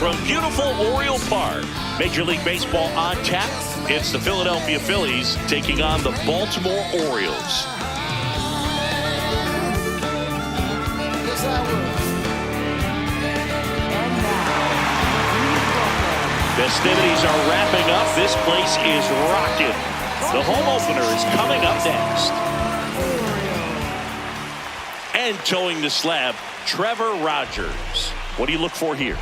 from beautiful Oriole Park. Major League Baseball on tap. It's the Philadelphia Phillies taking on the Baltimore Orioles. Festivities are wrapping up. This place is rocking. The home opener is coming up next. And towing the slab, Trevor Rogers. What do you look for here?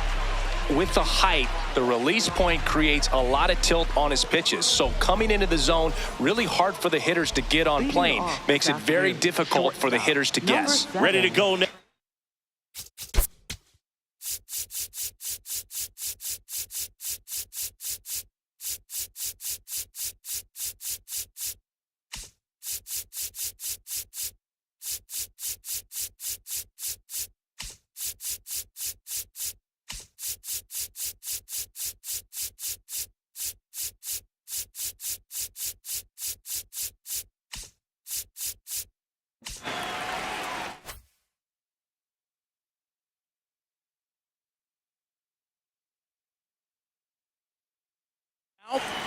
With the height, the release point creates a lot of tilt on his pitches. So coming into the zone, really hard for the hitters to get on plane. Makes it very difficult for the hitters to guess. Ready to go now.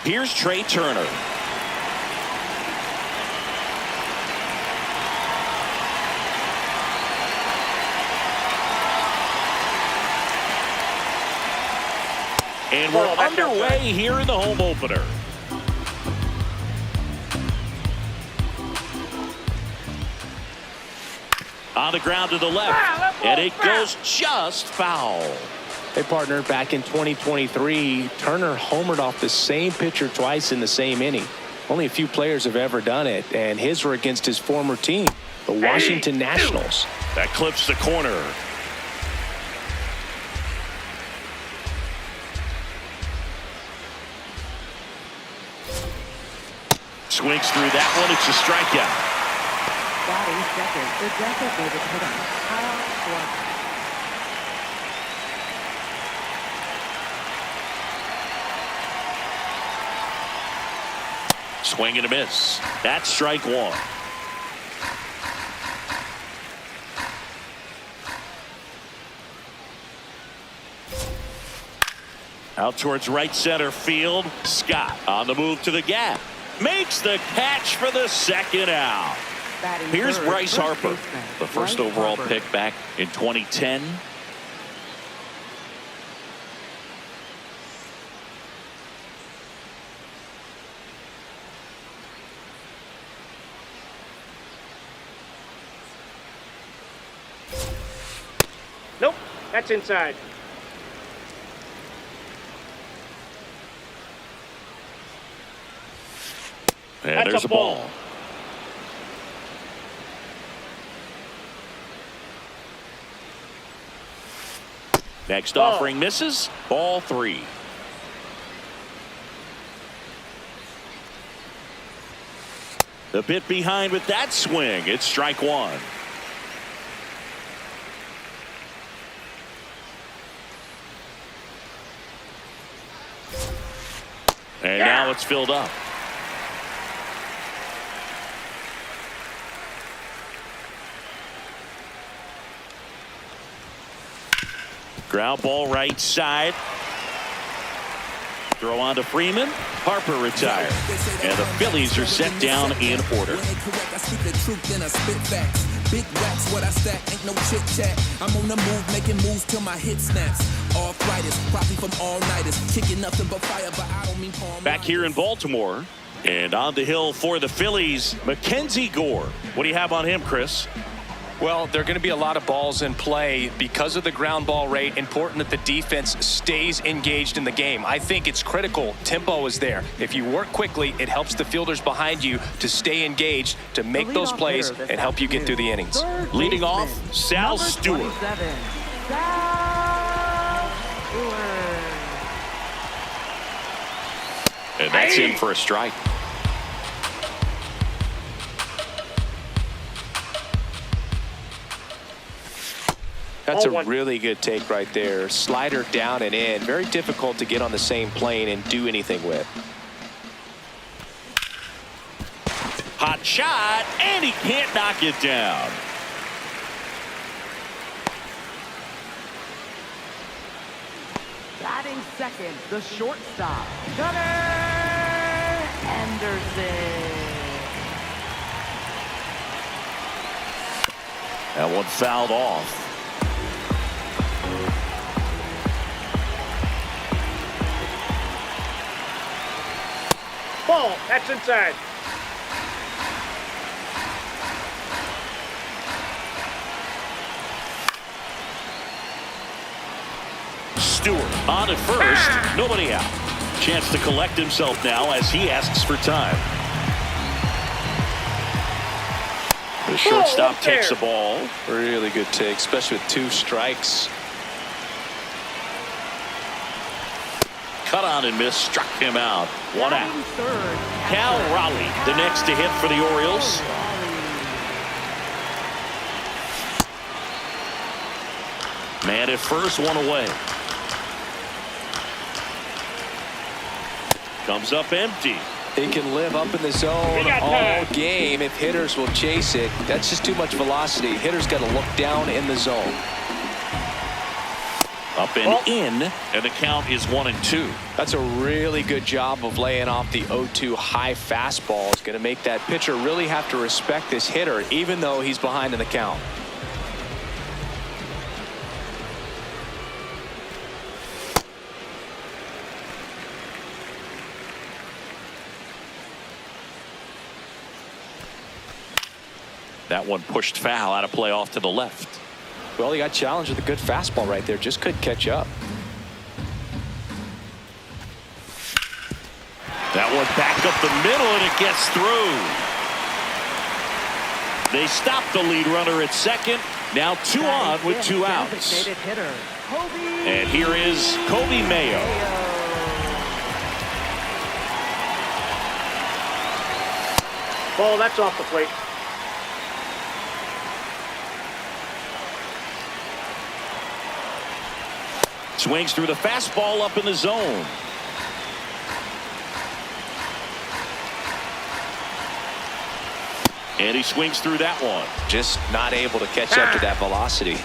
Here's Trey Turner. And we're underway here in the home opener. On the ground to the left, and it goes just foul. Hey, partner, back in 2023, Turner homered off the same pitcher twice in the same inning. Only a few players have ever done it, and his were against his former team, the Washington Nationals. That clips the corner. Swings through that one. It's a strikeout. Batting second, the designated hitter, Kyle Schwarber. Swing and a miss. That's strike one. Out towards right center field. Scott on the move to the gap. Makes the catch for the second out. Here's Bryce Harper, the first overall pick back in 2010. Nope, that's inside. And there's a ball. Next offering misses. Ball three. A bit behind with that swing. It's strike one. And now it's filled up. Ground ball right side. Throw on to Freeman. Harper retired. And the Phillies are set down in order. Big racks, what I stack, ain't no chit chat. I'm on the move, making moves till my hip snaps. Arthritis, probably from all nighters. Kicking nothing but fire, but I don't mean palm. Back here in Baltimore, and on the hill for the Phillies, Mackenzie Gore. What do you have on him, Chris? Well, there are going to be a lot of balls in play because of the ground ball rate. Important that the defense stays engaged in the game. I think it's critical. Tempo is there. If you work quickly, it helps the fielders behind you to stay engaged, to make those plays and help you get through the innings. Leading off, Sal Stewart. And that's in for a strike. That's a really good take right there. Slider down and in. Very difficult to get on the same plane and do anything with. Hot shot, and he can't knock it down. Batting second, the shortstop, Gunnar Anderson. That one fouled off. Ball, that's inside. Stewart on at first, nobody out. Chance to collect himself now as he asks for time. The shortstop takes the ball. Really good take, especially with 2 strikes. Cut on and miss, struck him out. 1 out. Third, Cal Raleigh, the next to hit for the Orioles. Man at first, 1 away. Comes up empty. He can live up in the zone all game if hitters will chase it. That's just too much velocity. Hitters got to look down in the zone. Up and in, and the count is 1-2. That's a really good job of laying off the 0-2 high fastball. It's going to make that pitcher really have to respect this hitter, even though he's behind in the count. That one pushed foul, out of play off to the left. Well, he got challenged with a good fastball right there. Just couldn't catch up. That one back up the middle, and it gets through. They stop the lead runner at second. Now 2 on with 2 outs. And here is Kobe Mayo. Ball, that's off the plate. Swings through the fastball up in the zone. And he swings through that one. Just not able to catch up to that velocity.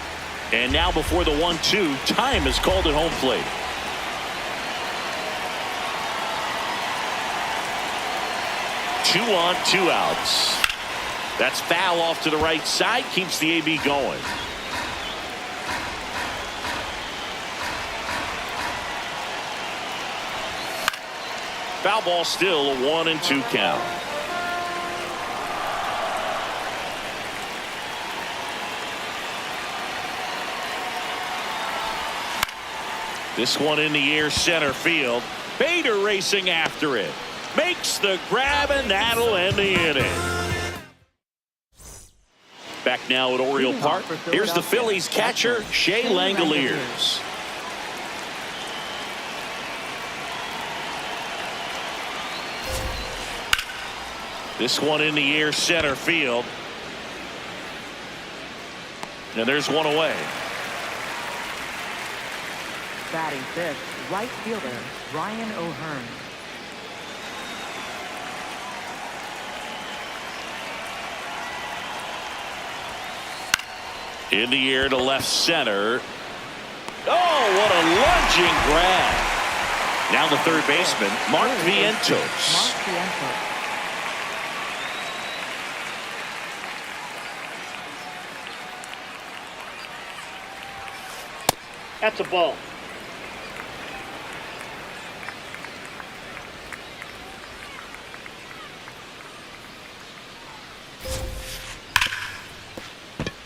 And now before the 1-2, time is called at home plate. Two on, 2 outs. That's foul off to the right side, keeps the AB going. Foul ball, still a 1-2 count. This one in the air, center field. Bader racing after it. Makes the grab, and that'll end the inning. Back now at Oriole Park. Here's the Phillies catcher, Shea Langoliers. This one in the air, center field. And there's 1 away. Batting fifth, right fielder, Ryan O'Hearn. In the air to left center. Oh, what a lunging grab. Now the third baseman, Mark Vientos. That's a ball.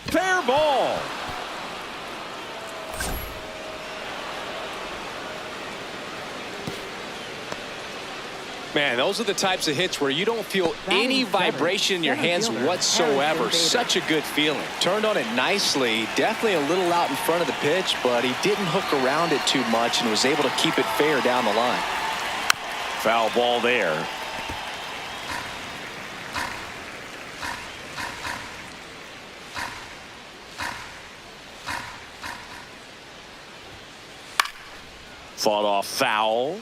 Fair ball. Man, those are the types of hits where you don't feel any vibration in your hands whatsoever. Such a good feeling. Turned on it nicely. Definitely a little out in front of the pitch, but he didn't hook around it too much and was able to keep it fair down the line. Foul ball there. Fought off foul.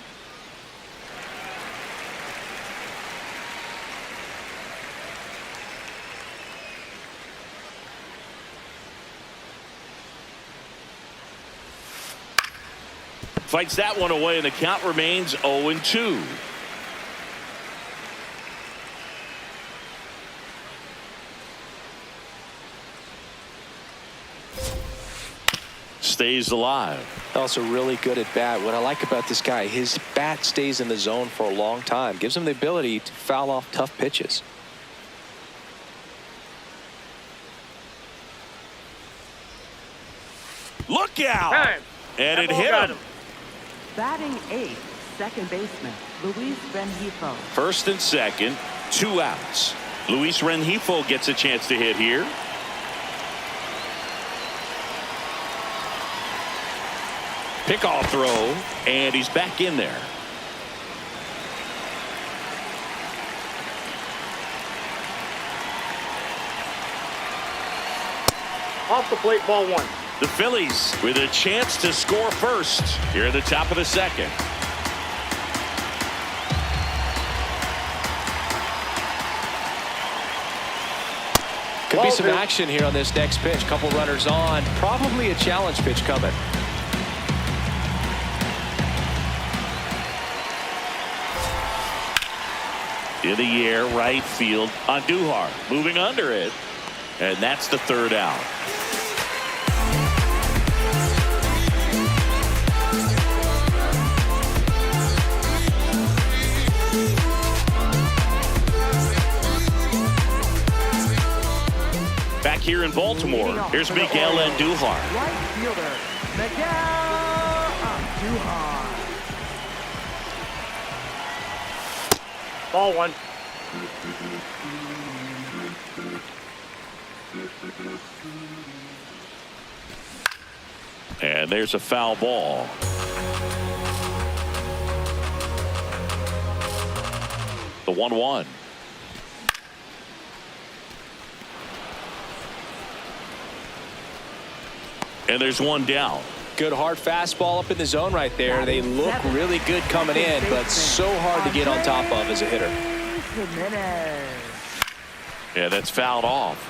Fights that one away, and the count remains 0-2. Stays alive. Also really good at bat. What I like about this guy, his bat stays in the zone for a long time. Gives him the ability to foul off tough pitches. Look out! Time. And That it ball hit got him. Batting eighth, second baseman, Luis Rengifo. First and second, 2 outs. Luis Rengifo gets a chance to hit here. Pickoff throw, and he's back in there. Off the plate, ball 1. The Phillies with a chance to score first here at the top of the second. Could be some action here on this next pitch. Couple runners on. Probably a challenge pitch coming. In the air, right field on Duhar. Moving under it. And that's the 3rd out. Back here in Baltimore, here's Miguel Andujar. Right fielder, Miguel Andujar. Ball 1. And there's a foul ball. The 1-1. And there's one down. Good hard fastball up in the zone right there. They look really good coming in, but so hard to get on top of as a hitter. Yeah, that's fouled off.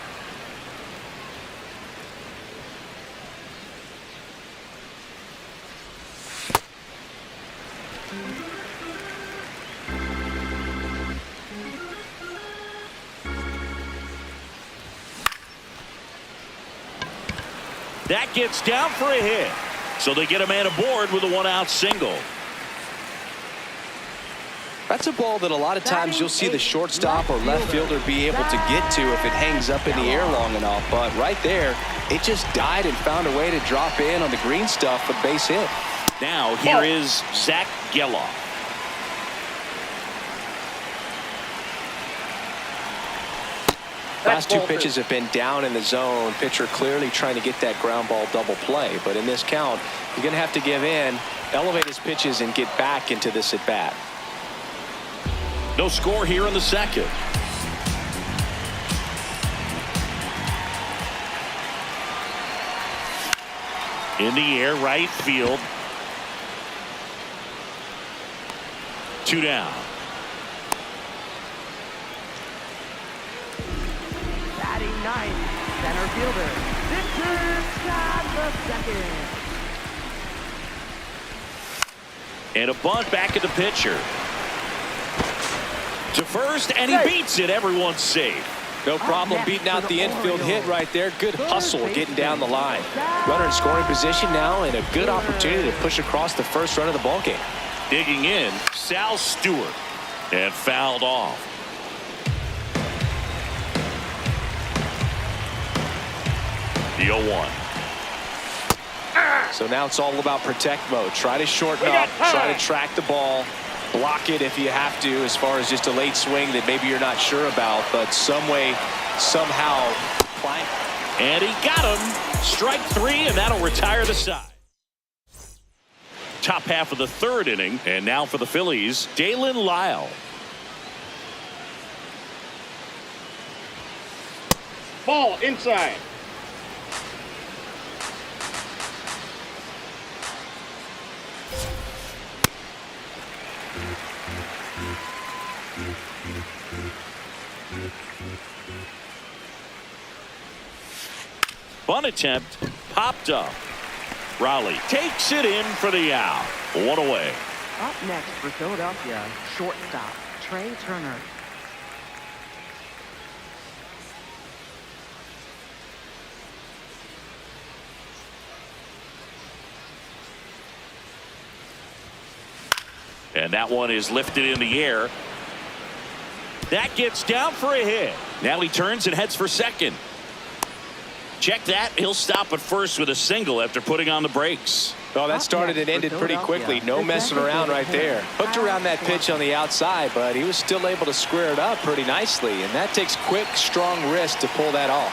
That gets down for a hit. So they get a man aboard with a 1-out single. That's a ball that a lot of times you'll see the shortstop or left fielder be able to get to if it hangs up in the air long enough. But right there, it just died and found a way to drop in on the green stuff for the base hit. Now here is Zach Geloff. Last 2 pitches have been down in the zone. Pitcher clearly trying to get that ground ball double play. But in this count, you're going to have to give in, elevate his pitches, and get back into this at bat. No score here in the second. In the air, right field. 2 down. Batting ninth, center fielder, Victor Scott the second. And a bunt back at the pitcher. To first, and he beats it. Everyone's safe. No problem beating out the infield hit right there. Good hustle getting down the line. Runner in scoring position now, and a good opportunity to push across the first run of the ballgame. Digging in, Sal Stewart. And fouled off. The 0-1. So now it's all about protect mode. Try to shorten up, try to track the ball, block it if you have to, as far as just a late swing that maybe you're not sure about, but some way, somehow, plank. And he got him. Strike 3, and that'll retire the side. Top half of the 3rd inning, and now for the Phillies, Dalen Lyle. Ball inside. Bunt attempt popped up. Raleigh takes it in for the out. One away. Up next for Philadelphia, shortstop, Trey Turner. And that one is lifted in the air. That gets down for a hit. Now he turns and heads for second. Check that. He'll stop at first with a single after putting on the brakes. Well, that started and ended pretty quickly. No messing around right there. Hooked around that pitch on the outside, but he was still able to square it up pretty nicely. And that takes quick, strong wrist to pull that off.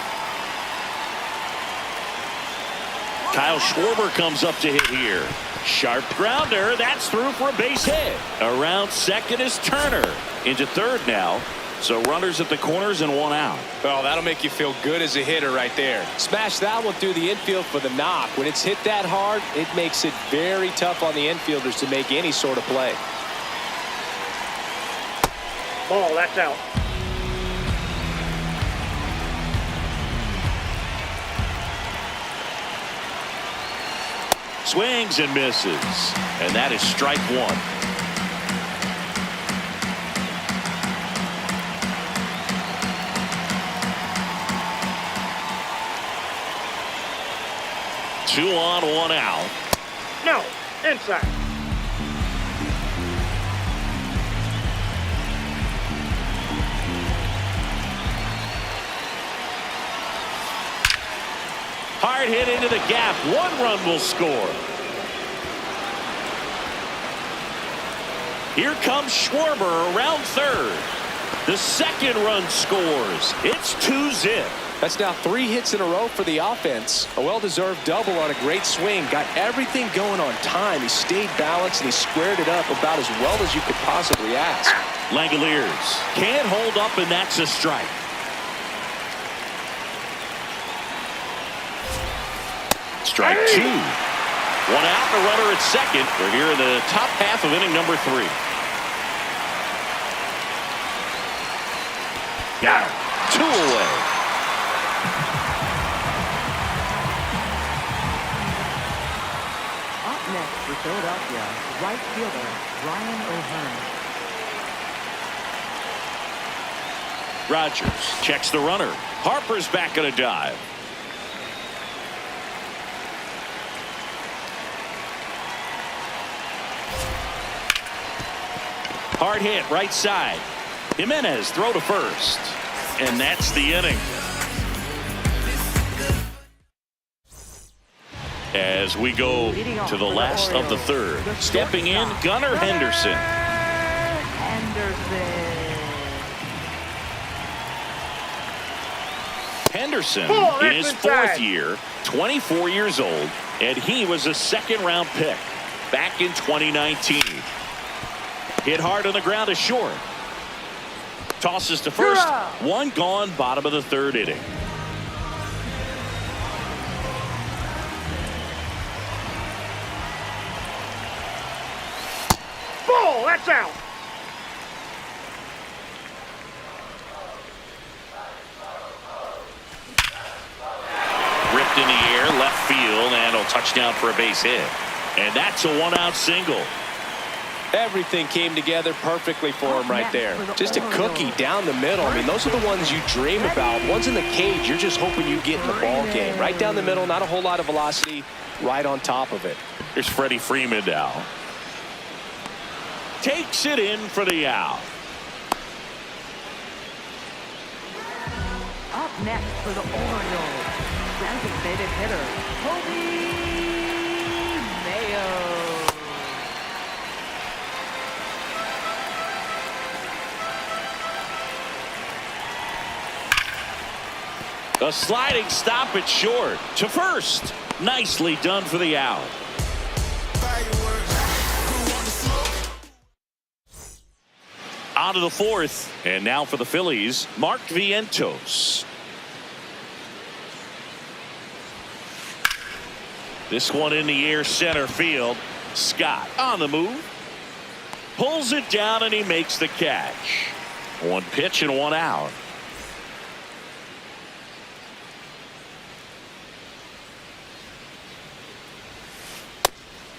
Kyle Schwarber comes up to hit here. Sharp grounder. That's through for a base hit. Around second is Turner. Into third now. So runners at the corners and one out. Well, that'll make you feel good as a hitter right there. Smash that one through the infield for the knock. When it's hit that hard, it makes it very tough on the infielders to make any sort of play. Ball, that's out. Swings and misses. And that is strike one. Two on, one out. No, inside. Hard hit into the gap. One run will score. Here comes Schwarber around third. The second run scores. It's 2-zip. That's now 3 hits in a row for the offense. A well-deserved double on a great swing. Got everything going on time. He stayed balanced and he squared it up about as well as you could possibly ask. Langoliers can't hold up, and that's a strike. Strike two. One out, the runner at second. We're here in the top half of inning number 3. Got him. 2 away. Up next for Philadelphia, right fielder, Ryan O'Hearn. Rogers checks the runner. Harper's back on a dive. Hard hit right side. Jimenez throw to first. And that's the inning. As we go to the last of the third. Stepping in, Gunnar Henderson. Henderson in his 4th year, 24 years old, and he was a second-round pick back in 2019. Hit hard on the ground to short. Tosses to first. One gone, bottom of the 3rd inning. Ball, that's out. Ripped in the air, left field, and a touchdown for a base hit. And that's a one-out single. Everything came together perfectly for him right there. Just a cookie down the middle. I mean, those are the ones you dream about. Ones in the cage, you're just hoping you get in the ball game. Right down the middle, not a whole lot of velocity, right on top of it. Here's Freddie Freeman now. Takes it in for the out. Up next for the Orioles, designated hitter, Toby Mayo. A sliding stop at short to first. Nicely done for the out. On to the 4th, and now for the Phillies, Mark Vientos. This one in the air, center field. Scott on the move. Pulls it down, and he makes the catch. One pitch and one out.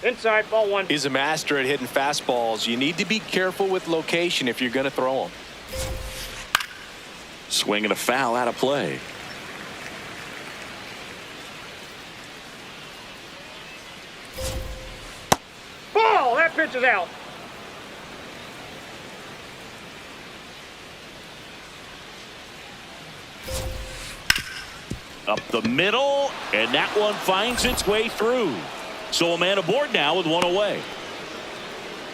Inside, ball one. He's a master at hitting fastballs. You need to be careful with location if you're going to throw them. Swing and a foul out of play. Ball! That pitch is out. Up the middle, and that one finds its way through. So a man aboard now with one away.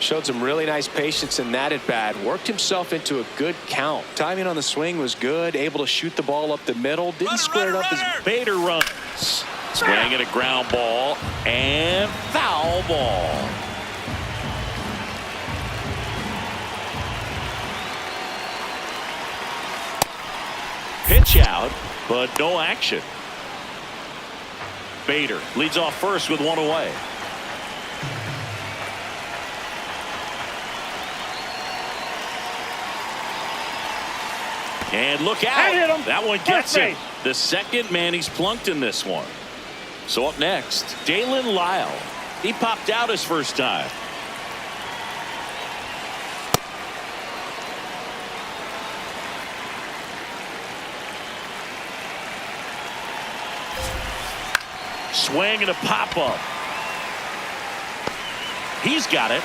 Showed some really nice patience in that at bat. Worked himself into a good count. Timing on the swing was good. Able to shoot the ball up the middle. Didn't square it up as Bader runs. Swing and a ground ball and foul ball. Pitch out, but no action. Bader leads off first with one away. And look out. That one gets him. The second man he's plunked in this one. So up next, Dalen Lyle. He popped out his first time. Swing and a pop-up. He's got it.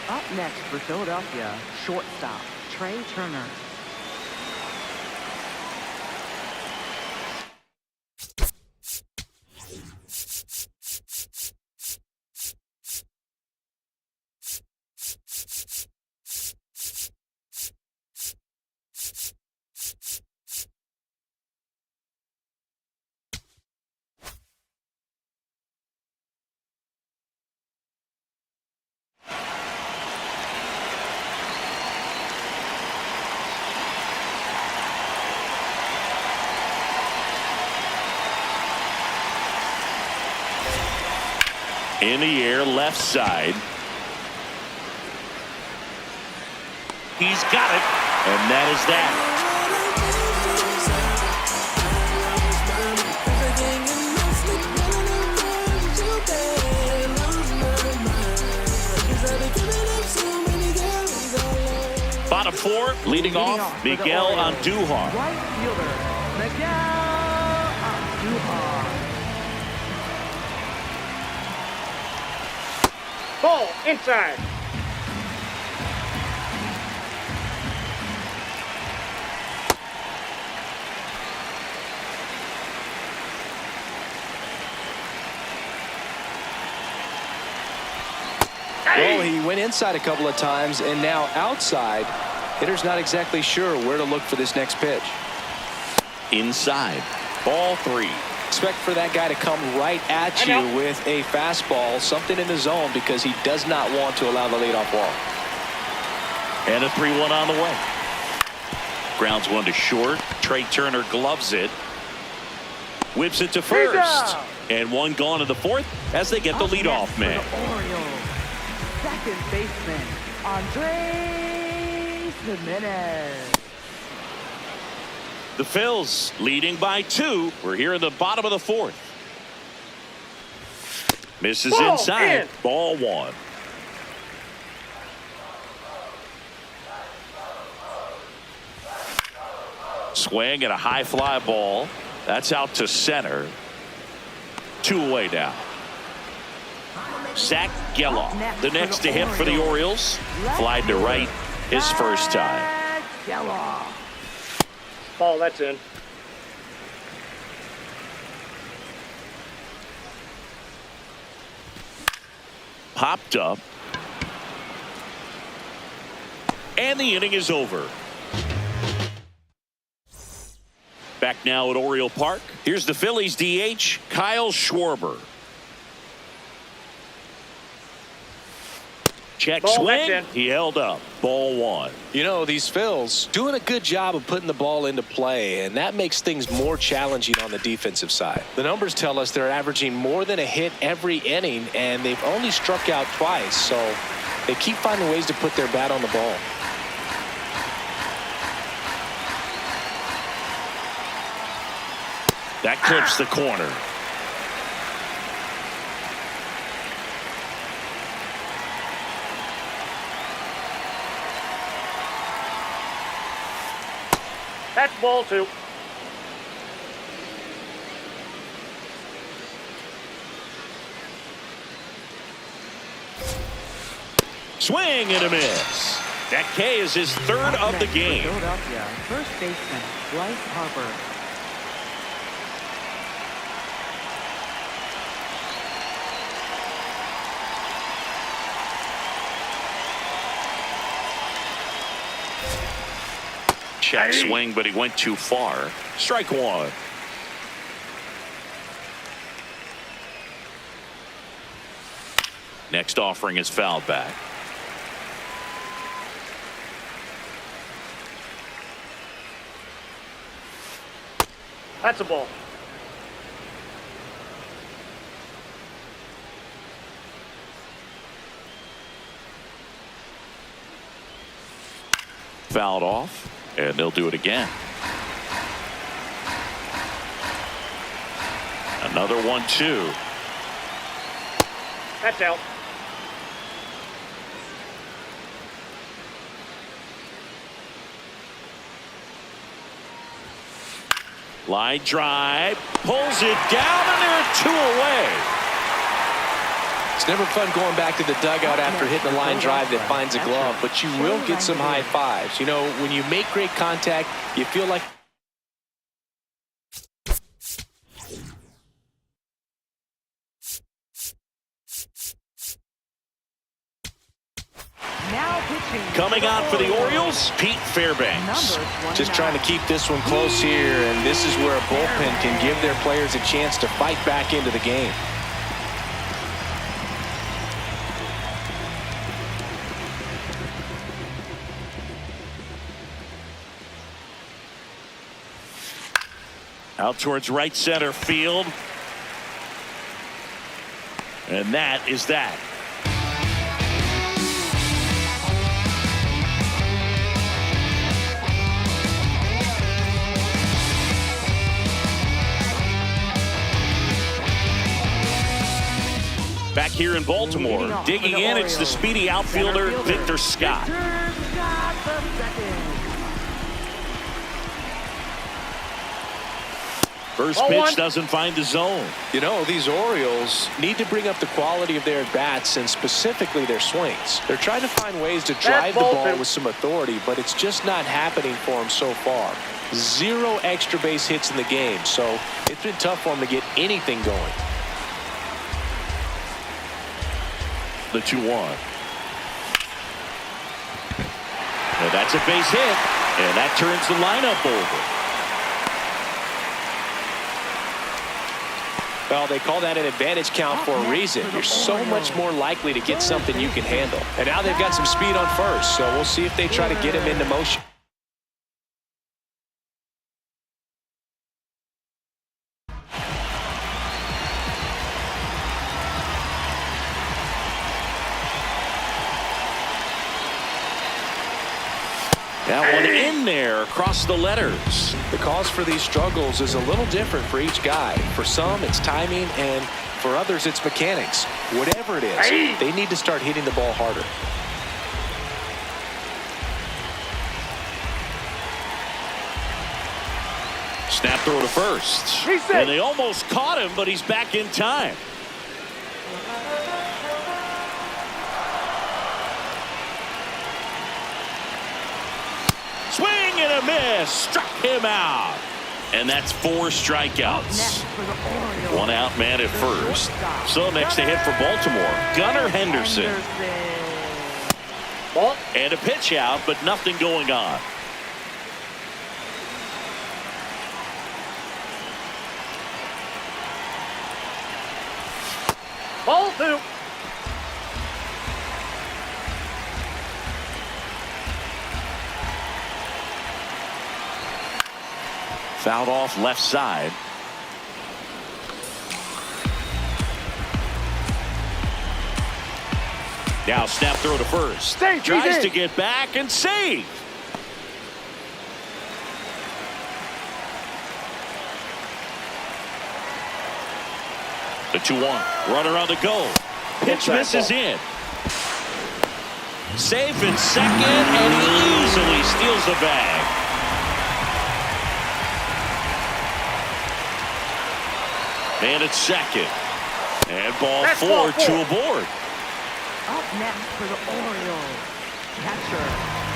Up next for Philadelphia, shortstop Trey Turner. In the air, left side. He's got it, and that is that. Bottom four, leading off, Miguel Andujar. Right fielder, Miguel Andujar. Ball inside. Well, he went inside a couple of times, and now outside. Hitter's not exactly sure where to look for this next pitch. Inside, ball three. Expect for that guy to come right at you with a fastball, something in the zone, because he does not want to allow the leadoff walk. And a 3-1 on the way. Grounds one to short. Trey Turner gloves it. Whips it to first. And one gone in the fourth as they get the leadoff man. The Orioles, second baseman Andrés Jimenez. The Phils leading by 2. We're here in the bottom of the fourth. Misses Ball inside. in. Ball one. Swing and a high fly ball. That's out to center. 2 away now. Zach Geloff, the next to hit for the Orioles. Flied to right his first time. Geloff. Ball, that's in. Popped up. And the inning is over. Back now at Oriole Park. Here's the Phillies DH, Kyle Schwarber. Check Ball, swing. He held up. Ball one. You know, these Phils doing a good job of putting the ball into play, and that makes things more challenging on the defensive side. The numbers tell us they're averaging more than a hit every inning, and they've only struck out twice, so they keep finding ways to put their bat on the ball. That clips the corner. That's ball 2. Swing and a miss. That K is his third of the game. Philadelphia, first baseman, Bryce Harper. Check swing, but he went too far. Strike 1. Next offering is fouled back. That's a ball. Fouled off, and they'll do it again. Another 1-2. That's out. Line drive, pulls it down, and they're 2 away. It's never fun going back to the dugout after hitting a line drive that finds a glove, but you will get some high fives. You know, when you make great contact, you feel like Now pitching. Coming on for the Orioles, Pete Fairbanks. just trying to keep this one close here, and this is where a bullpen can give their players a chance to fight back into the game. Out towards right center field. And that is that. Back here in Baltimore, digging in, it's the speedy outfielder, Victor Scott. First pitch doesn't find the zone. You know, these Orioles need to bring up the quality of their at-bats and specifically their swings. They're trying to find ways to drive the ball with some authority, but it's just not happening for them so far. 0 extra base hits in the game, so it's been tough for them to get anything going. The 2-1. And that's a base hit, and that turns the lineup over. Well, they call that an advantage count for a reason. You're so much more likely to get something you can handle. And now they've got some speed on first, so we'll see if they try to get him into motion. That one in there across the letters. The cause for these struggles is a little different for each guy. For some, it's timing, and for others, it's mechanics. Whatever it is, they need to start hitting the ball harder. Snap throw to first. And they almost caught him, but he's back in time. Swing and a miss. Struck him out. And that's 4 strikeouts. 1 out man at first. So next to hit for Baltimore, Gunnar Henderson. And a pitch out, but nothing going on. Ball 2. Fouled off left side. Now snap throw to first. Tries to get back and save. The 2-1. Runner on the go. Pitch misses in. Safe in second, and he easily steals the bag. And it's second. And ball That's four, ball four. two aboard. Up next for the Orioles, catcher,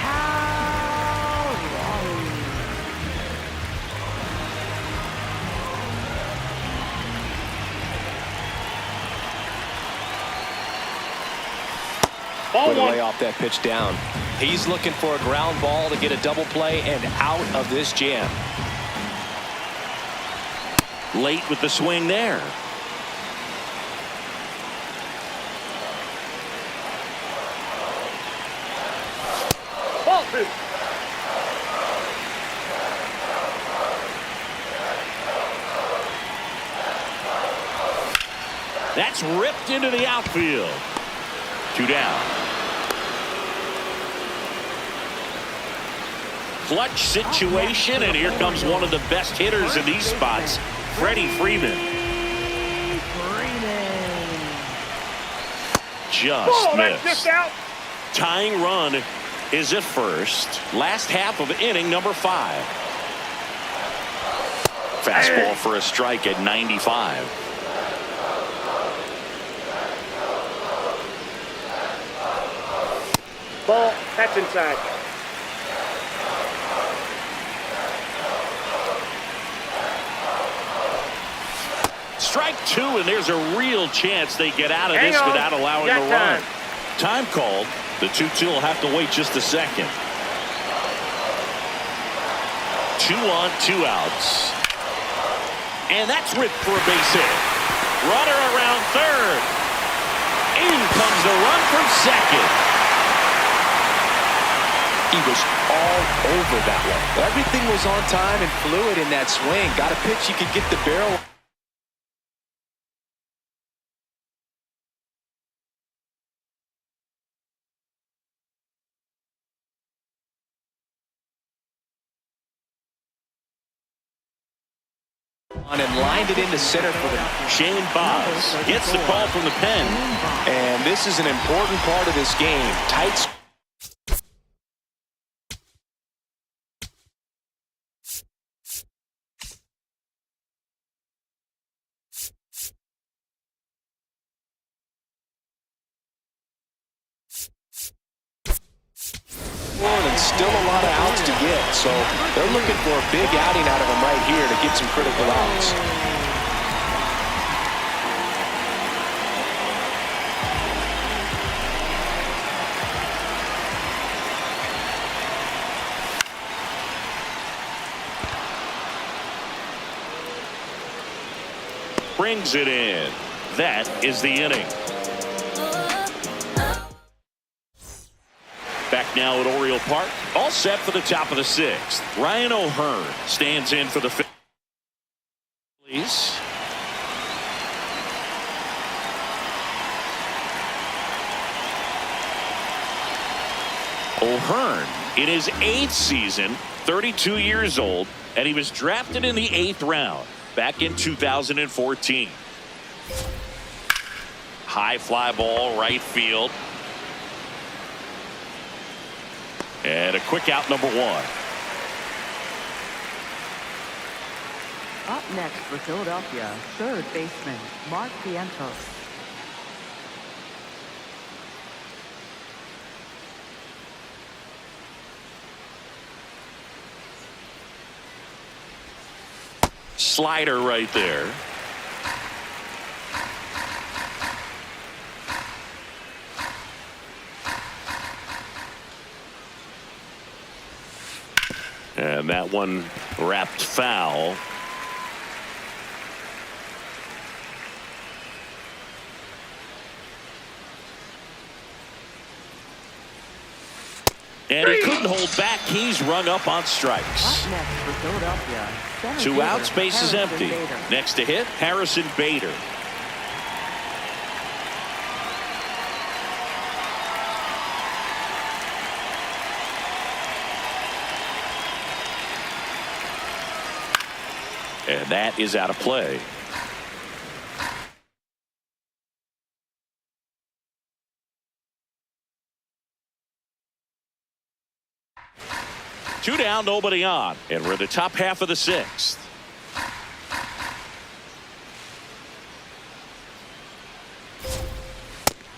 Hal Raleigh. Ball Way to one. lay off that pitch down. He's looking for a ground ball to get a double play and out of this jam. Late with the swing there. Ball two. That's ripped into the outfield. Two down. Clutch situation, and here comes one of the best hitters in these spots, Freddie Freeman. Just Ball, that's missed. just out. Tying run is at first. Last half of inning number 5. Fastball for a strike at 95. Ball, that's inside. Strike 2, and there's a real chance they get out of Hang this on. without allowing You a got run. Time called. The 2-2 will have to wait just a second. 2 on, 2 outs. And that's ripped for a base hit. Runner around third. In comes the run from second. He was all over that one. Everything was on time and fluid in that swing. Got a pitch you could get the barrel. On and lined it into center for the. Shane Boz gets the call from the pen. And this is an important part of this game. Tight. And still a lot of outs to get, so they're looking for a big outing out of him right here to get some critical outs. Brings it in. That is the inning. Back now at Oriole Park. All set for the top of the 6th. Ryan O'Hearn stands in for the Phillies. O'Hearn in his 8th season, 32 years old, and he was drafted in the 8th round back in 2014. High fly ball right field. And a quick out, number 1. Up next for Philadelphia, third baseman, Mark Vientos. Slider right there. And that one wrapped foul. And he couldn't hold back. He's rung up on strikes. Up next for Philadelphia, center 2 fielder, outs, base is Harrison empty. Bader. Next to hit, Harrison Bader. And that is out of play. Two down, nobody on, and we're in the top half of the 6th.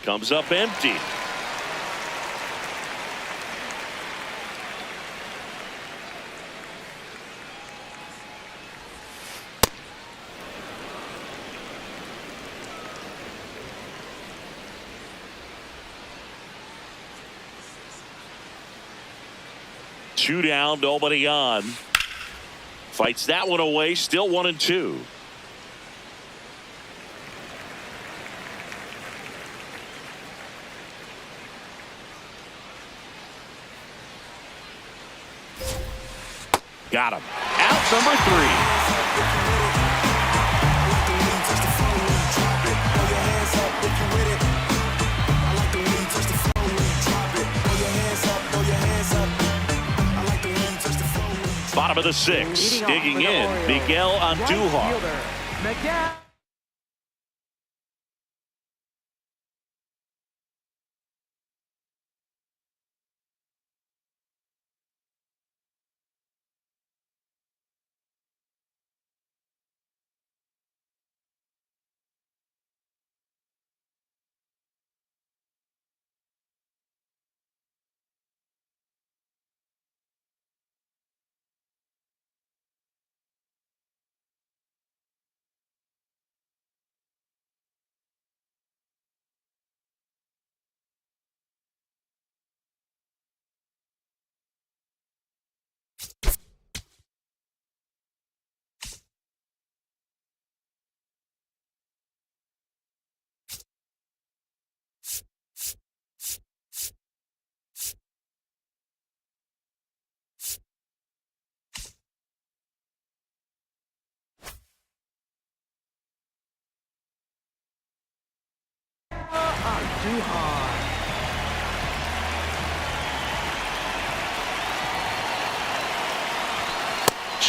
Comes up empty. Two down, nobody on. Fights that one away, still 1-2. Got him. Out number 3. Bottom of the 6th, digging in, Miguel Andujar. Miguel.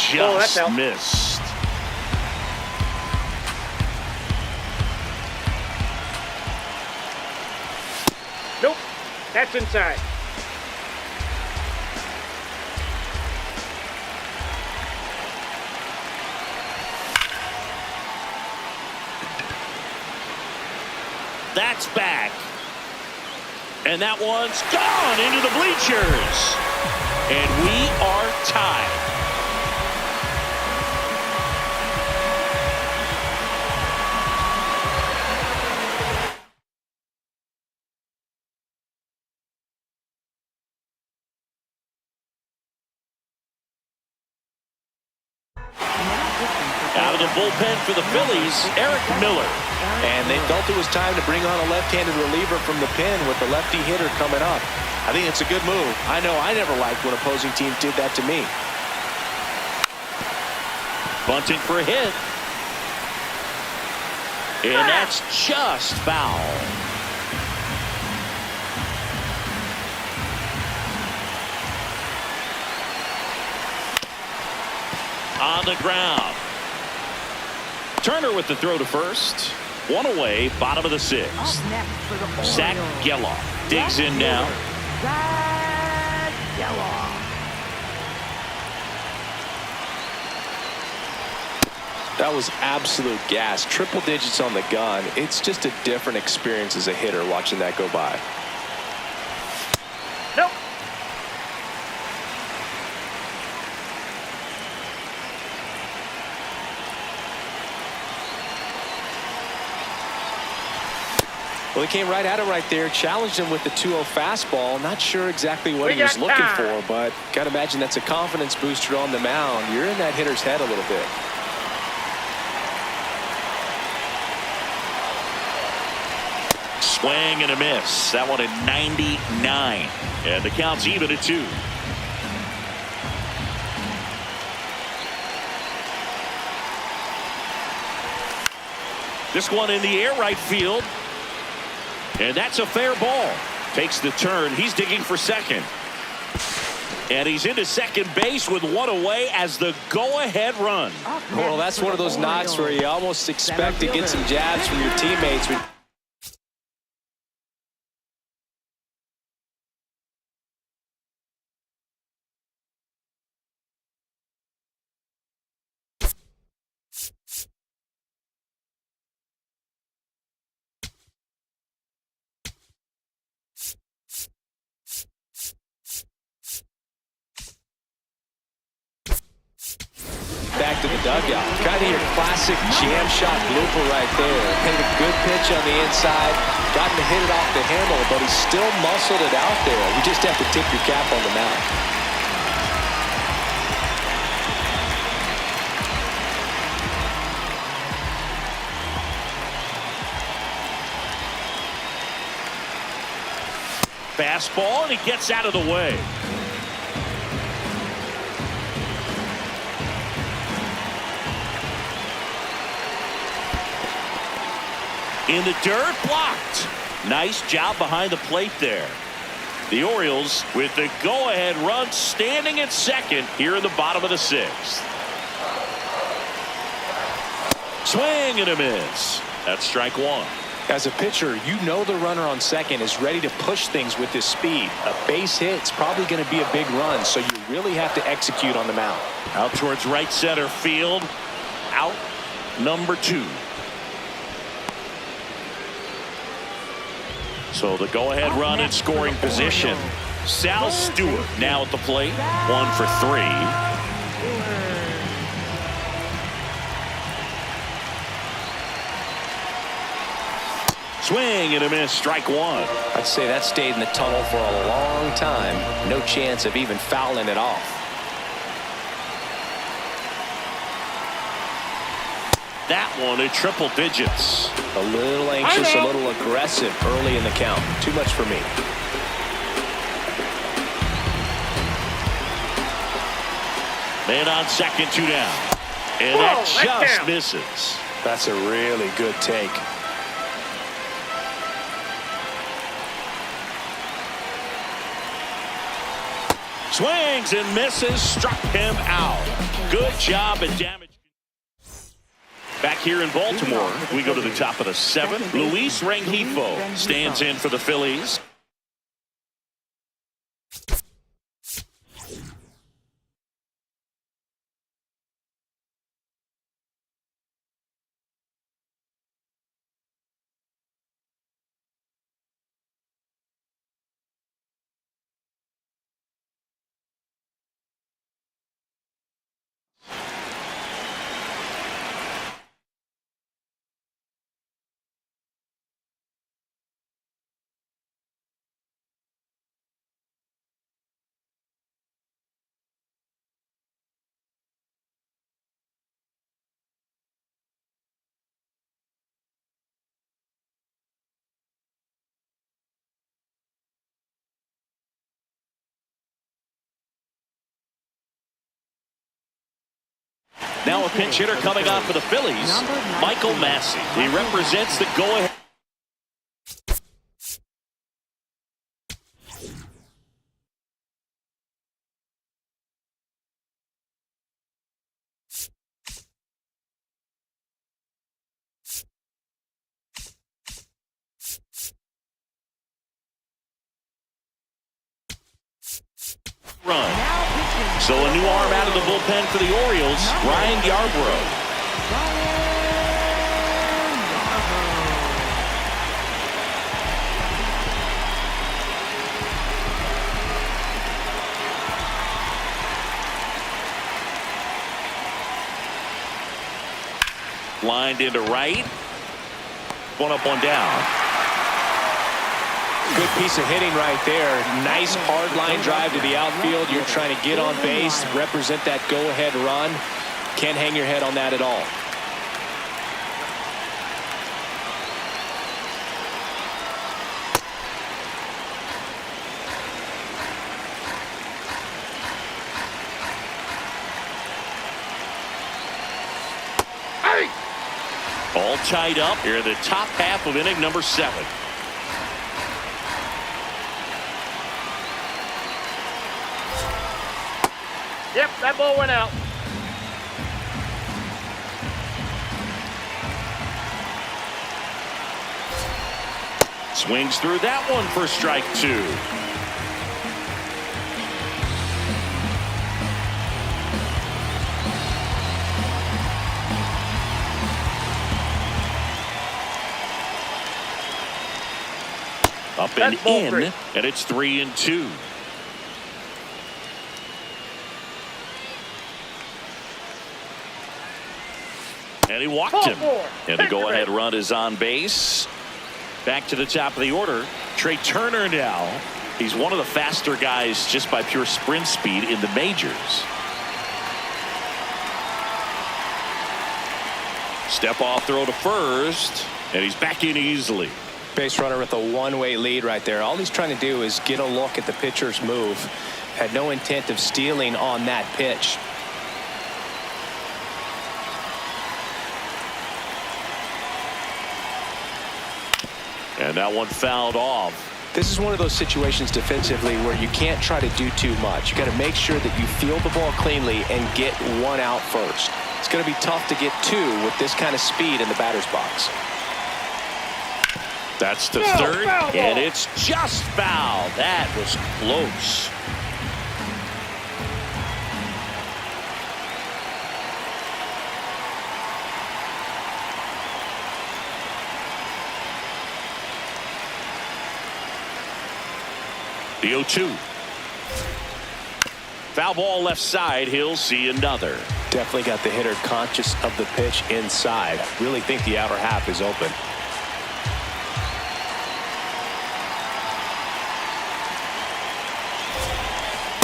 Just missed. Nope. That's inside. That's back. And that one's gone into the bleachers. And we are tied. Out of the bullpen for the Phillies, Eric Miller. And they felt it was time to bring on a left-handed reliever from the pen with the lefty hitter coming up. I think it's a good move. I know I never liked when opposing teams did that to me. Bunting for a hit. And that's just foul. On the ground. Turner with the throw to first. One away, bottom of the 6th. Zach Geloff digs in now. Zach Geloff. That was absolute gas. Triple digits on the gun. It's just a different experience as a hitter watching that go by. Nope. Well, he came right at it right there, challenged him with the 2-0 fastball. Not sure exactly what he was looking for, but got to imagine that's a confidence booster on the mound. You're in that hitter's head a little bit. Swing and a miss. That one at 99. And the count's even at 2. This one in the air right field. And that's a fair ball. Takes the turn. He's digging for second. And he's into second base with one away as the go-ahead run. Well, that's one of those knocks where you almost expect to get some jabs from your teammates. back to the dugout. Kind of your classic jam shot blooper right there. Hit a good pitch on the inside. Got him to hit it off the handle, but he still muscled it out there. You just have to tip your cap on the mound. Fastball, and he gets out of the way. In the dirt, blocked. Nice job behind the plate there. The Orioles with the go-ahead run standing at second here in the bottom of the sixth. Swing and a miss. That's strike one. As a pitcher, you know the runner on second is ready to push things with his speed. A base hit's probably going to be a big run, so you really have to execute on the mound. Out towards right center field. Out number 2. So the go-ahead run in scoring position. Sal Stewart now at the plate. 1 for 3. Swing and a miss, strike one. I'd say that stayed in the tunnel for a long time. No chance of even fouling it off. That one in triple digits. A little anxious, a little aggressive early in the count. Too much for me. Man on second, 2 down. And that just misses. That's a really good take. Swings and misses, struck him out. Good job and damage. Back here in Baltimore, we go to the top of the 7th. Luis Rengifo stands in for the Phillies. Now a pinch hitter coming on for the Phillies, Michael Massey. He represents the go-ahead. Run. So a new arm out of the bullpen for the Orioles, Ryan Yarbrough. Lined into right. One up, one down. Good piece of hitting right there. Nice hard line drive to the outfield. You're trying to get on base, represent that go-ahead run. Can't hang your head on that at all. All tied up here in the top half of inning number 7. Yep, that ball went out. Swings through that one for strike 2. Up and in, and it's 3-2. And he walked him. And the go-ahead run is on base. Back to the top of the order. Trey Turner now. He's one of the faster guys just by pure sprint speed in the majors. Step off throw to first. And he's back in easily. Base runner with a one-way lead right there. All he's trying to do is get a look at the pitcher's move. Had no intent of stealing on that pitch. And that one fouled off. This is one of those situations defensively where you can't try to do too much. You got to make sure that you field the ball cleanly and get one out first. It's going to be tough to get two with this kind of speed in the batter's box. That's the third, and it's just foul. That was close. The 0-2. Foul ball left side. He'll see another. Definitely got the hitter conscious of the pitch inside. Really think the outer half is open.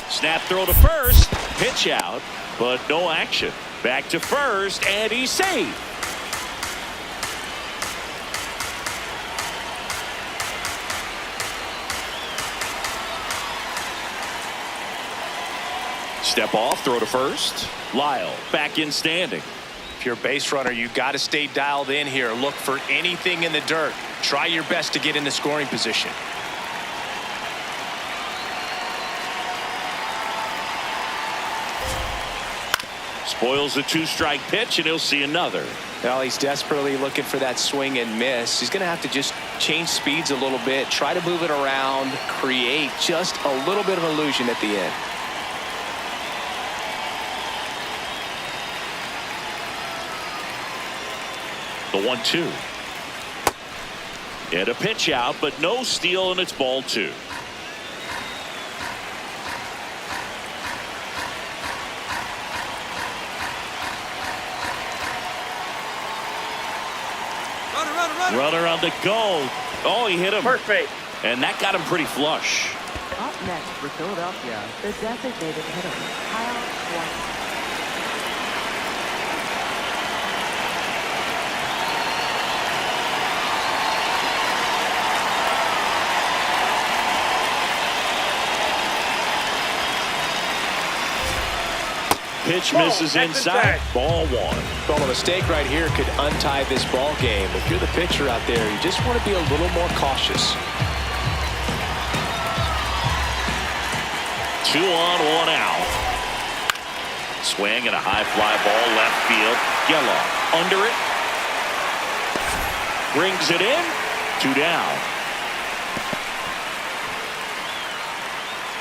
Snap throw to first. Pitch out, but no action. Back to first, and he's safe. Step off, throw to first. Lyle back in standing. If you're a base runner, you've got to stay dialed in here. Look for anything in the dirt. Try your best to get in the scoring position. Spoils the two-strike pitch, and he'll see another. Well, he's desperately looking for that swing and miss. He's going to have to just change speeds a little bit, try to move it around, create just a little bit of illusion at the end. The 1-2. And a pitch out, but no steal, and it's ball two. Runner on the go. Oh, he hit him. First base. And that got him pretty flush. Up next for Philadelphia, the designated hitter, Kyle Schwarber. Pitch misses inside. Ball one. Well, a mistake right here could untie this ball game. If you're the pitcher out there, you just want to be a little more cautious. 2 on, 1 out. Swing and a high fly ball left field. Geloff under it. Brings it in. 2 down.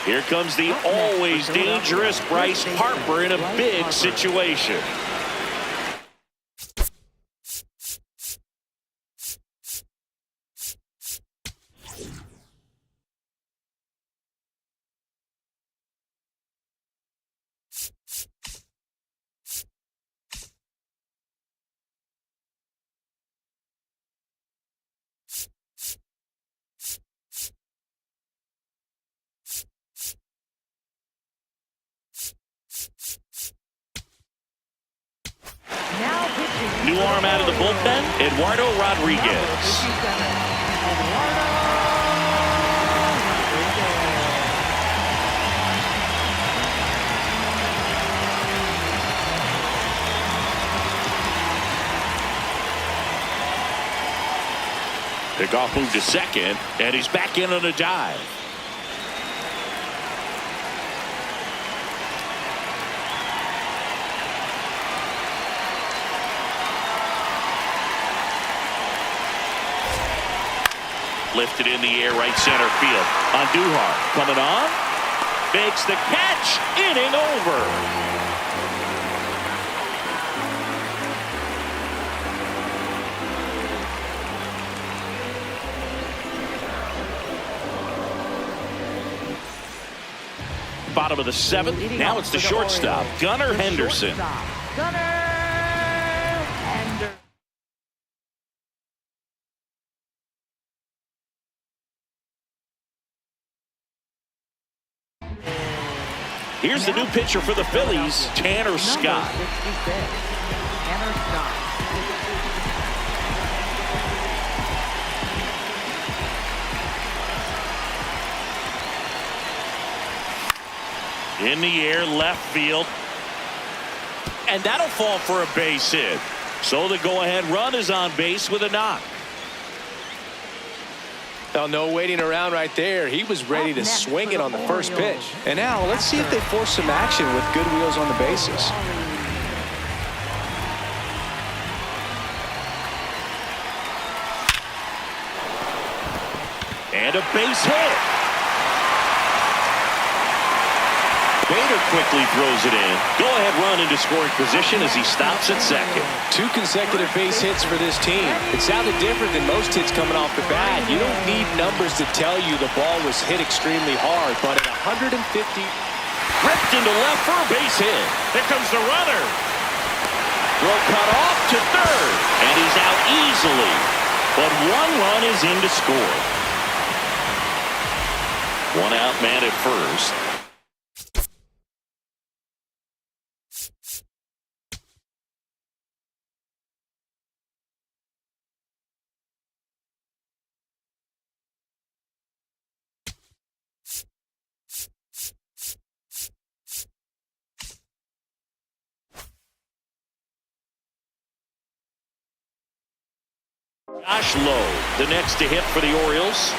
Here comes the always dangerous Bryce Harper in a big situation. New arm out of the bullpen, Eduardo Rodriguez. Pickoff moved to second, and he's back in on a dive. Lifted in the air, right center field. Andujar coming on. Makes the catch. Inning over. Bottom of the 7th. Now it's the shortstop, Gunnar Henderson. Gunnar Henderson. Here's the new pitcher for the Phillies, Tanner Scott. Tanner Scott. In the air, left field. And that'll fall for a base hit. So the go-ahead run is on base with a knock. Now, no waiting around right there. He was ready to swing it on the first pitch. And now let's see if they force some action with good wheels on the bases. And a base hit. Bader quickly throws it in. Go-ahead run into scoring position as he stops at second. 2 consecutive base hits for this team. It sounded different than most hits coming off the bat. You don't need numbers to tell you the ball was hit extremely hard, but at 150. Ripped into left for a base hit. Here comes the runner. Throw cut off to third. And he's out easily. But 1 run is in to score. 1 out man at first. Josh Lowe, the next to hit for the Orioles.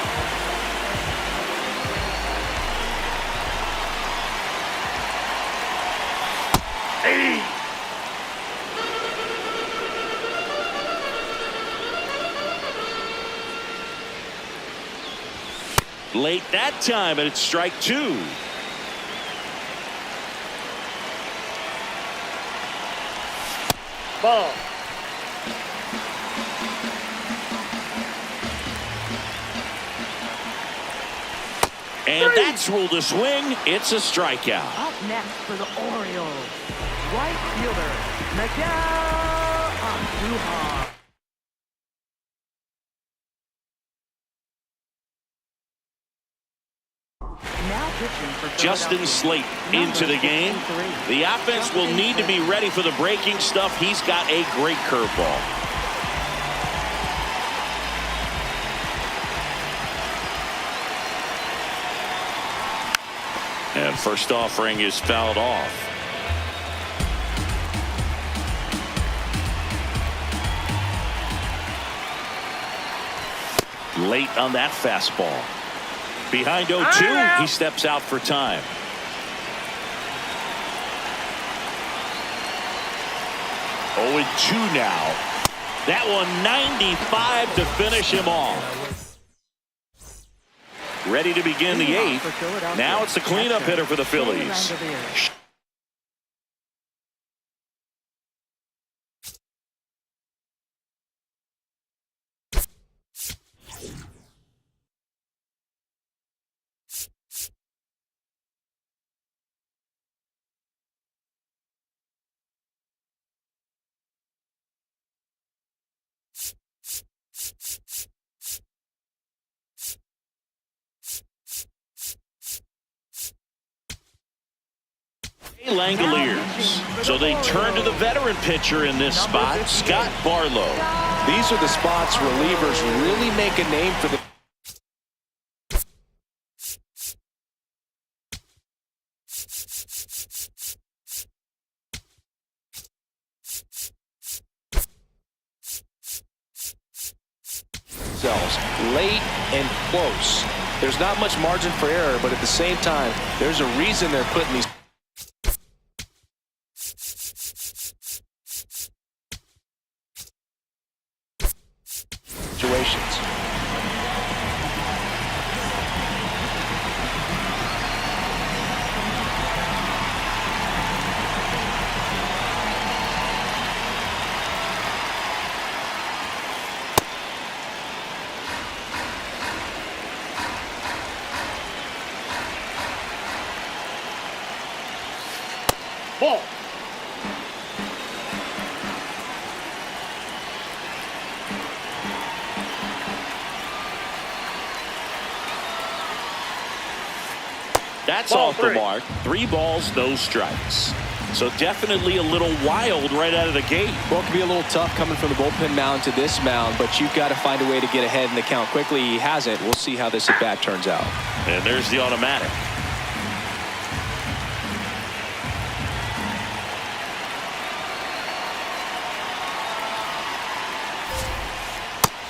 Late that time, and it's strike 2. Ball. And that's ruled a swing. It's a strikeout. Up next for the Orioles, right fielder Miguel Andujar. Now pitching for Justin Slate into the game. The offense will need to be ready for the breaking stuff. He's got a great curveball. And first offering is fouled off. Late on that fastball. Behind 0-2, he steps out for time. Oh, and 2 now. That one 95 to finish him off. Ready to begin the 8th. Now it's the cleanup hitter for the Phillies. Langoliers. So they turn to the veteran pitcher in this spot, Scott Barlow. These are the spots relievers really make a name for the late and close. There's not much margin for error, but at the same time, there's a reason they're putting these situations. Ball. That's Ball off 3. the mark. 3 balls, no strikes. So definitely a little wild right out of the gate. Well, it can be a little tough coming from the bullpen mound to this mound, but you've got to find a way to get ahead in the count quickly. He hasn't. We'll see how this at-bat turns out. And there's the automatic.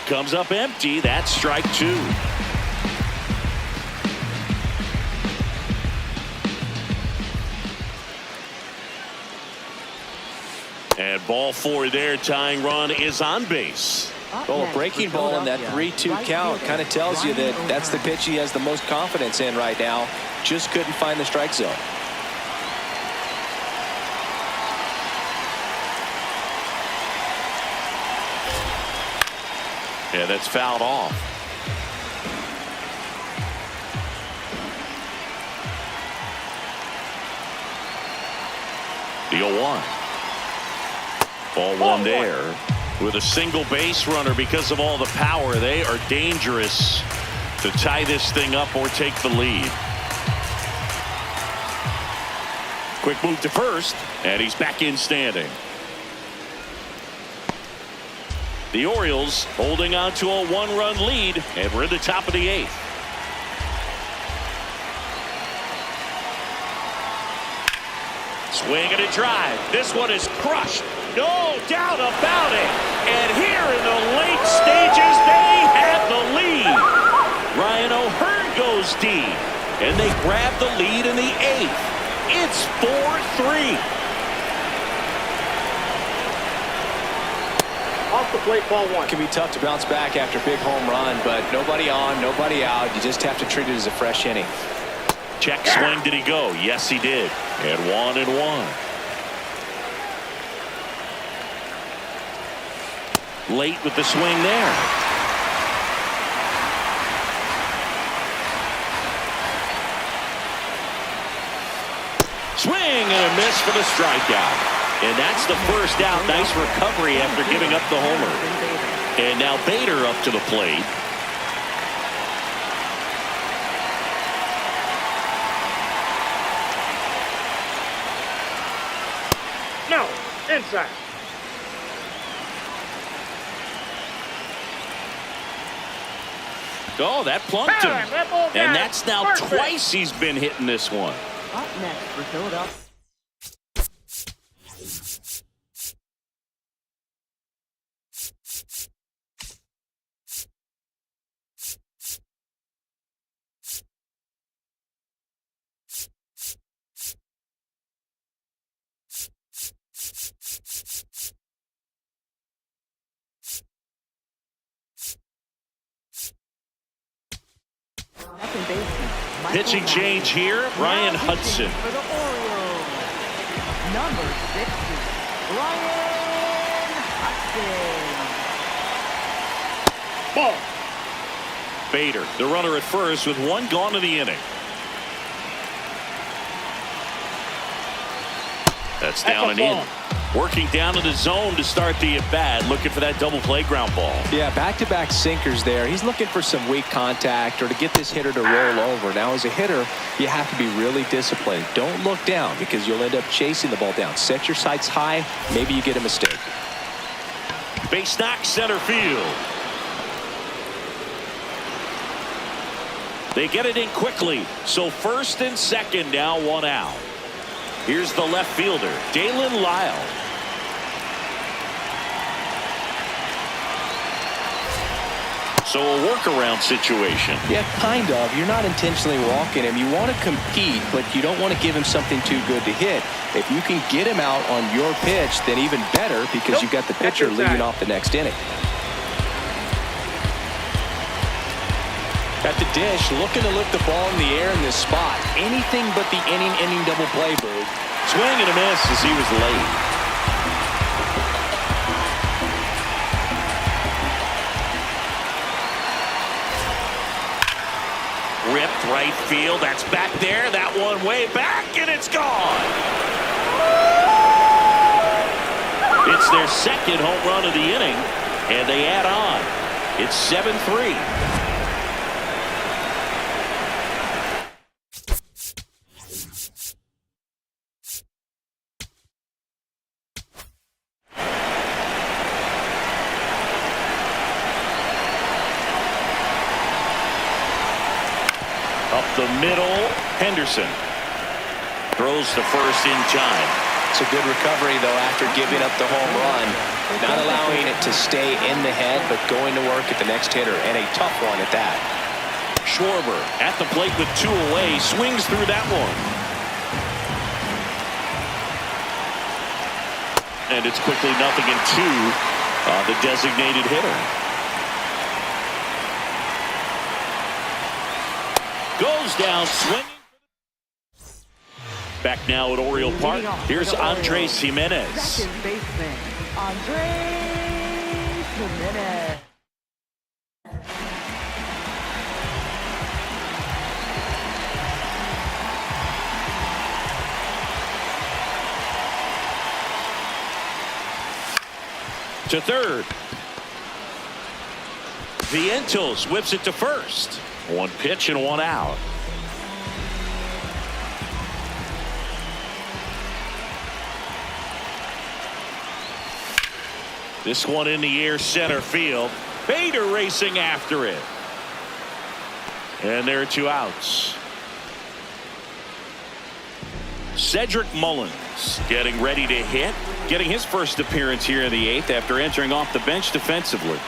Comes up empty. That's strike 2. And ball 4 there. Tying run is on base. Well, a breaking ball in that 3-2 count kind of tells you that that's the pitch he has the most confidence in right now. Just couldn't find the strike zone. Yeah, that's fouled off. The 0-1. Ball 1 there. With a single base runner because of all the power, they are dangerous to tie this thing up or take the lead. Quick move to first, and he's back in standing. The Orioles holding on to a 1-run lead, and we're in the top of the 8th. Swing and a drive. This one is crushed. No doubt about it. And here in the late stages, they have the lead. Ryan O'Hearn goes deep, and they grab the lead in the 8th. It's 4-3. Off the plate, ball 1. It can be tough to bounce back after a big home run, but nobody on, nobody out. You just have to treat it as a fresh inning. Check swing. Did he go? Yes, he did. And 1-1. Late with the swing there. Swing and a miss for the strikeout. And that's the first out. Nice recovery after giving up the homer. And now Bader up to the plate. No, inside. Oh, that plunked him. That ball got And it. that's now Perfect. twice he's been hitting this one. Up next for Philadelphia. Second baseman, Michael Pitching change here. Ryan Now Hudson. pitching for the Orioles. Number 60, Ryan Hudson. Ball. Bader, the runner at first with 1 gone in the inning. That's down and in. Working down in the zone to start the at-bat, looking for that double play ground ball. Yeah, back-to-back sinkers there. He's looking for some weak contact or to get this hitter to roll over. Now, as a hitter, you have to be really disciplined. Don't look down because you'll end up chasing the ball down. Set your sights high. Maybe you get a mistake. Base knock center field. They get it in quickly. So first and second now, 1 out. Here's the left fielder, Dalen Lyle. So a workaround situation. Yeah, kind of. You're not intentionally walking him. You want to compete, but you don't want to give him something too good to hit. If you can get him out on your pitch, then even better because you've got the pitcher leading off the next inning. At the dish, looking to lift the ball in the air in this spot. Anything but the inning double play, Boog. Swing and a miss as he was late. Ripped right field. That's back there. That one way back, and it's gone. It's their second home run of the inning, and they add on. It's 7-3. the middle. Henderson throws the first in time. It's a good recovery, though, after giving up the home run. Not allowing it to stay in the head, but going to work at the next hitter, and a tough one at that. Schwarber at the plate with 2 away, swings through that one. And it's quickly 0-2 on the designated hitter. Goes down swinging. Back now at Oriole Park. Here's Andres Jimenez. Second baseman, Andres Jimenez. To third. Vientos whips it to first. 1 pitch and 1 out. This one in the air, center field. Bader racing after it. And there are 2 outs. Cedric Mullins getting ready to hit. Getting his first appearance here in the 8th after entering off the bench defensively.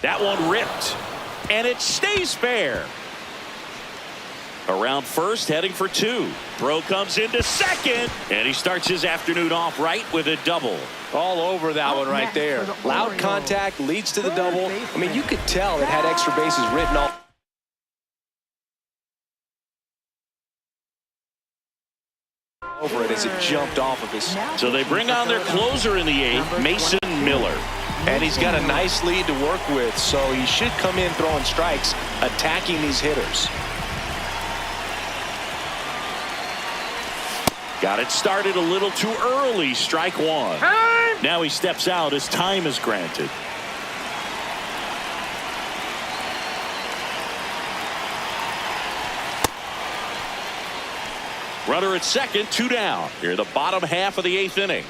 That one ripped, and it stays fair. Around first, heading for 2. Throw comes into second, and he starts his afternoon off right with a double. All over that one right there. Loud contact leads to the double. I mean, you could tell it had extra bases written all over it as it jumped off of his. So they bring on their closer in the 8th, Mason Miller. And he's got a nice lead to work with, so he should come in throwing strikes, attacking these hitters. Got it started a little too early. Strike 1. Now he steps out as time is granted. Runner at second, 2 down. Here the bottom half of the 8th inning.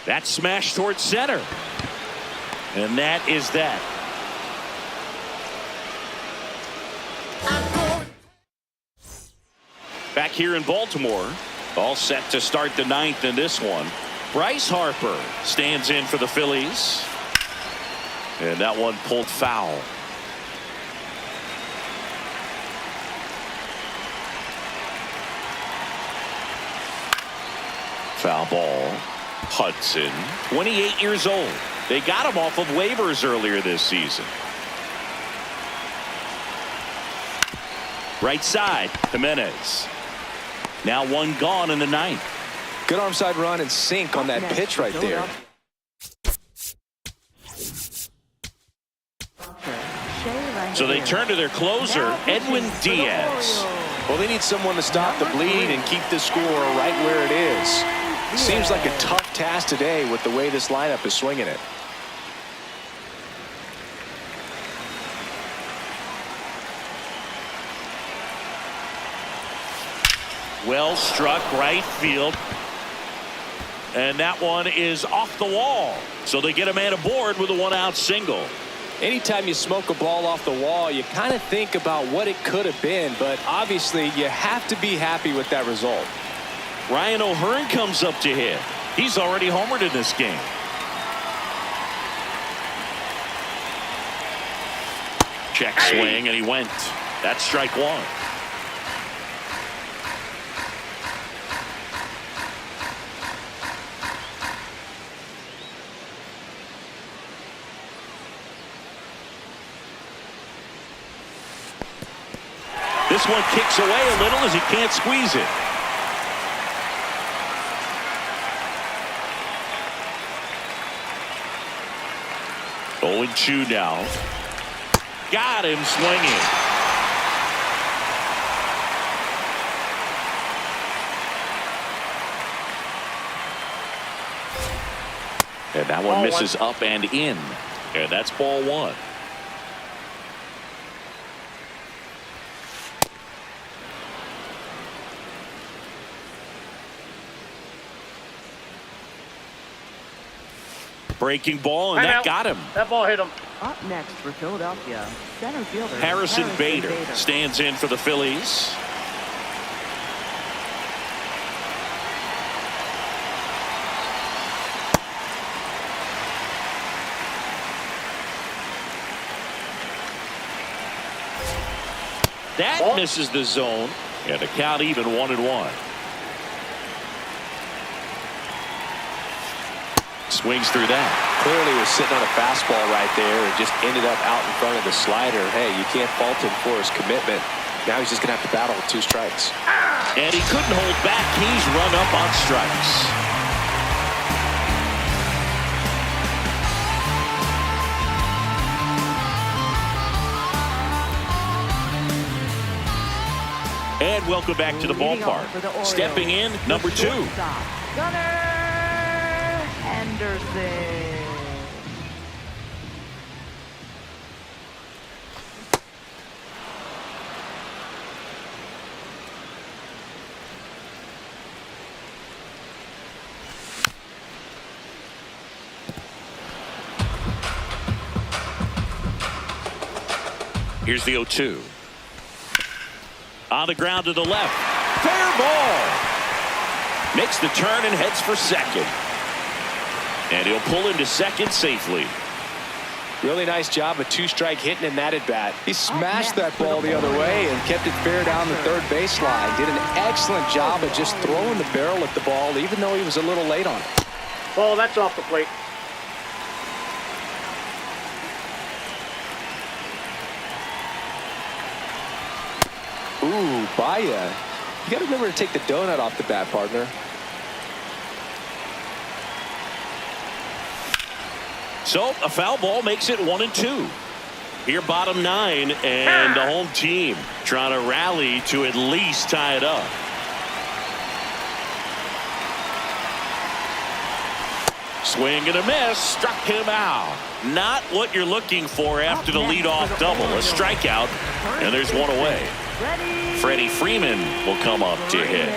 That smash towards center. And that is that. Back here in Baltimore, all set to start the 9th in this one. Bryce Harper stands in for the Phillies. And that one pulled foul. Foul ball. Hudson, 28 years old. They got him off of waivers earlier this season. Right side, Jimenez. Now 1 gone in the 9th. Good arm side run and sink on that pitch right there. So they turn to their closer, Edwin Diaz. Well, they need someone to stop the bleed and keep the score right where it is. Seems like a tough task today with the way this lineup is swinging it. Well struck right field. And that one is off the wall. So they get a man aboard with a 1-out single. Anytime you smoke a ball off the wall, you kind of think about what it could have been, but obviously you have to be happy with that result. Ryan O'Hearn comes up to hit. He's already homered in this game. Check swing, and he went. That's strike 1. This one kicks away a little as he can't squeeze it. Oh, and 2 now. Got him swinging. And that one misses up and in. And that's ball one. Breaking ball, and that got him. That ball hit him. Up next for Philadelphia, center fielder Harrison Bader stands in for the Phillies. That misses the zone, and the count even 1-1. Swings through that. Clearly was sitting on a fastball right there and just ended up out in front of the slider. Hey, you can't fault him for his commitment. Now he's just going to have to battle with 2 strikes. And he couldn't hold back. He's run up on strikes. And welcome back to the ballpark. Stepping in, number 2. Anderson. Here's the 0-2. On the ground to the left. Fair ball. Makes the turn and heads for second. And he'll pull into second safely. Really nice job of 2-strike hitting in that at bat. He smashed that ball the other way and kept it fair down the third baseline. Did an excellent job of just throwing the barrel at the ball, even though he was a little late on it. Ball, that's off the plate. Ooh, Baya. You got to remember to take the donut off the bat, partner. So a foul ball makes it 1-2. Here bottom 9, and the home team trying to rally to at least tie it up. Swing and a miss, struck him out. Not what you're looking for after the leadoff double. A strikeout, and there's one away. Freddie Freeman will come up to hit.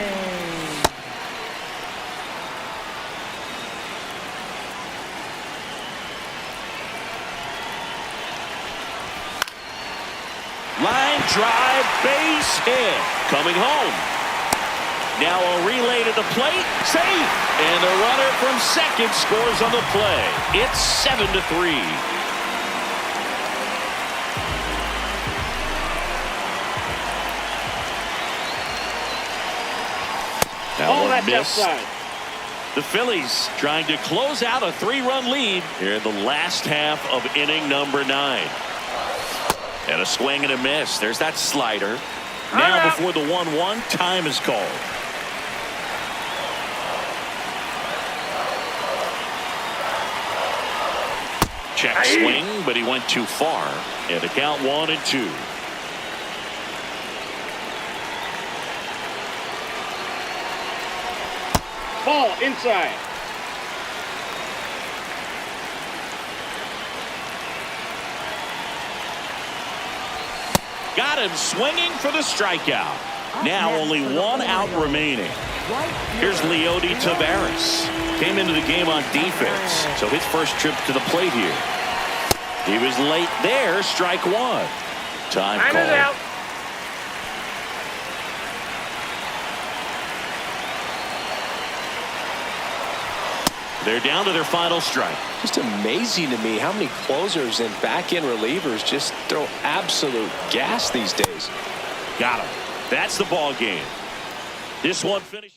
Line drive, base hit. Coming home. Now a relay to the plate. Safe. And the runner from second scores on the play. It's 7-3. Now one miss. The Phillies trying to close out a 3-run lead here in the last half of inning number 9. And a swing and a miss. There's that slider. Now before the 1-1, time is called. Check swing, but he went too far. And the count 1-2. Ball inside. Got him swinging for the strikeout. Now only 1 out remaining. Here's Leody Taveras. Came into the game on defense, so his first trip to the plate here. He was late there, strike 1. Time called. Out. They're down to their final strike. Just amazing to me how many closers and back-end relievers just throw absolute gas these days. Got him. That's the ball game. This one finishes.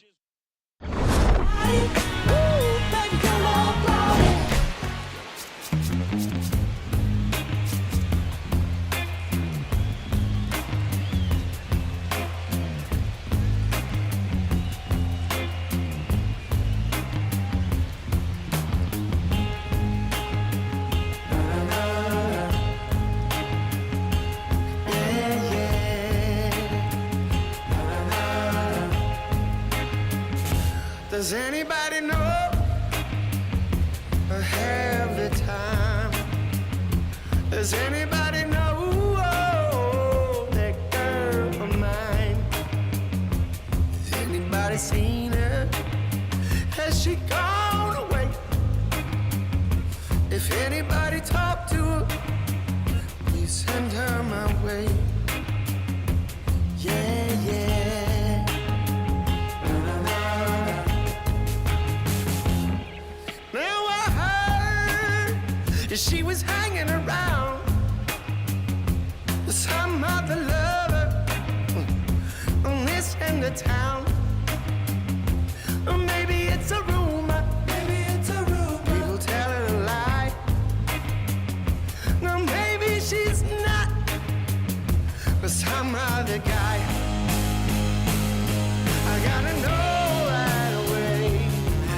Does anybody know or have the time Does anybody know that girl of mine? Has anybody seen her? Has she gone away? If anybody talked to her, please send her my way. Yeah, yeah. Now I heard she was hanging around with some other lover on this end of town. Or maybe it's a rumor. Maybe it's a rumor. People telling a lie. No, maybe she's not with some other guy. I gotta know right away,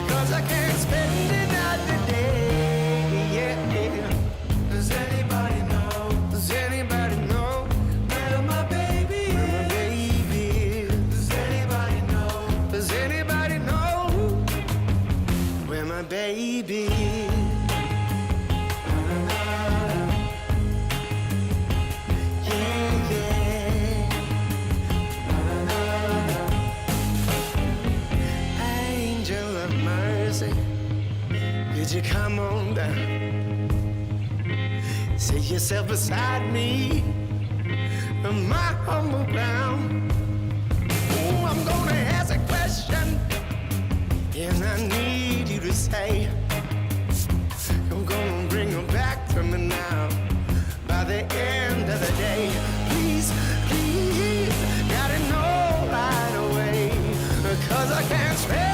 'cause I can't spend another day. Yeah, yeah. Does anybody know? Does anybody know where my baby is? Where my baby is? Does anybody know? Does anybody know where my baby is? Yeah, yeah. Angel of mercy, could you come on down? Sit yourself beside me on my humble ground. Oh, I'm gonna ask a question, and I need you to say, I'm gonna bring her back to me now by the end of the day. Please, please, gotta know right away, 'cause I can't spend